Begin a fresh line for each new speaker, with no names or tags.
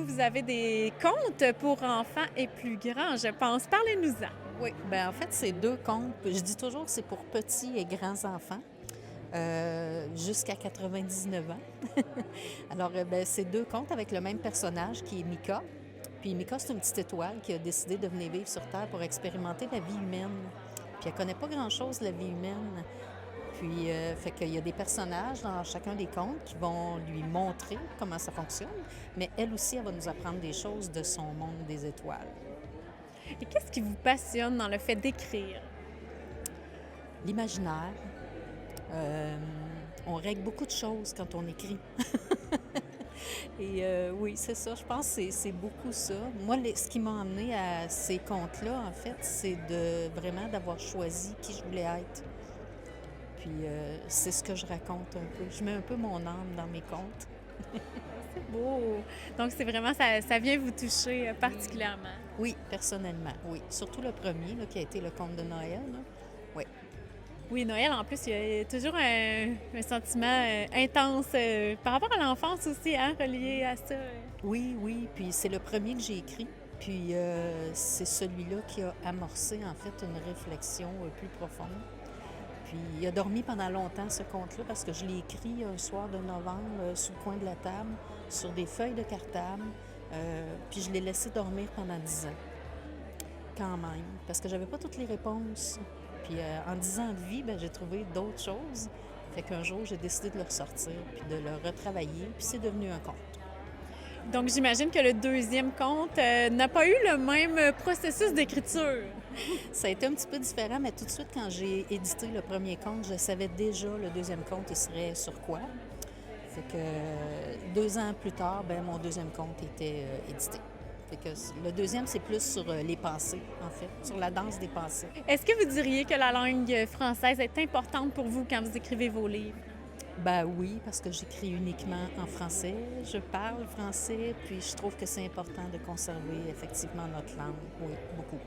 vous avez des contes pour enfants et plus grands, je pense. Parlez-nous-en.
Oui, ben en fait, c'est 2 contes. Je dis toujours que c'est pour petits et grands enfants, jusqu'à 99 ans. Alors, ben, c'est 2 contes avec le même personnage qui est Mika. Puis Mika, c'est une petite étoile qui a décidé de venir vivre sur Terre pour expérimenter la vie humaine. Puis elle connaît pas grand-chose de la vie humaine. Puis, fait qu'il y a des personnages dans chacun des contes qui vont lui montrer comment ça fonctionne, mais elle aussi, elle va nous apprendre des choses de son monde des étoiles.
Et qu'est-ce qui vous passionne dans le fait d'écrire?
L'imaginaire, euh, on règle beaucoup de choses quand on écrit. Et oui, c'est ça, je pense que c'est beaucoup ça. Moi, ce qui m'a amené à ces contes-là, en fait, c'est de vraiment d'avoir choisi qui je voulais être. Puis c'est ce que je raconte un peu. Je mets un peu mon âme dans mes contes.
C'est beau. Donc, c'est vraiment, ça vient vous toucher particulièrement.
Oui, personnellement, oui. Surtout le premier, là, qui a été le conte de Noël. Là. Oui.
Oui, Noël, en plus, il y a toujours un sentiment intense par rapport à l'enfance aussi, hein, relié à ça.
Oui, oui. Puis c'est le premier que j'ai écrit. Puis c'est celui-là qui a amorcé, en fait, une réflexion plus profonde. Puis il a dormi pendant longtemps, ce conte-là, parce que je l'ai écrit un soir de novembre sur le coin de la table, sur des feuilles de cartable. Puis je l'ai laissé dormir pendant 10 ans, quand même, parce que j'avais pas toutes les réponses. Puis en 10 ans de vie, ben, j'ai trouvé d'autres choses. Fait qu'un jour, j'ai décidé de le ressortir, puis de le retravailler, puis c'est devenu un conte.
Donc, j'imagine que le deuxième conte n'a pas eu le même processus d'écriture.
Ça a été un petit peu différent, mais tout de suite, quand j'ai édité le premier conte, je savais déjà le deuxième conte, il serait sur quoi. Fait que 2 ans plus tard, ben, mon deuxième conte était édité. Fait que le deuxième, c'est plus sur les pensées, en fait, sur la danse des pensées.
Est-ce que vous diriez que la langue française est importante pour vous quand vous écrivez vos livres?
Ben oui, parce que j'écris uniquement en français, je parle français, puis je trouve que c'est important de conserver effectivement notre langue, oui, beaucoup.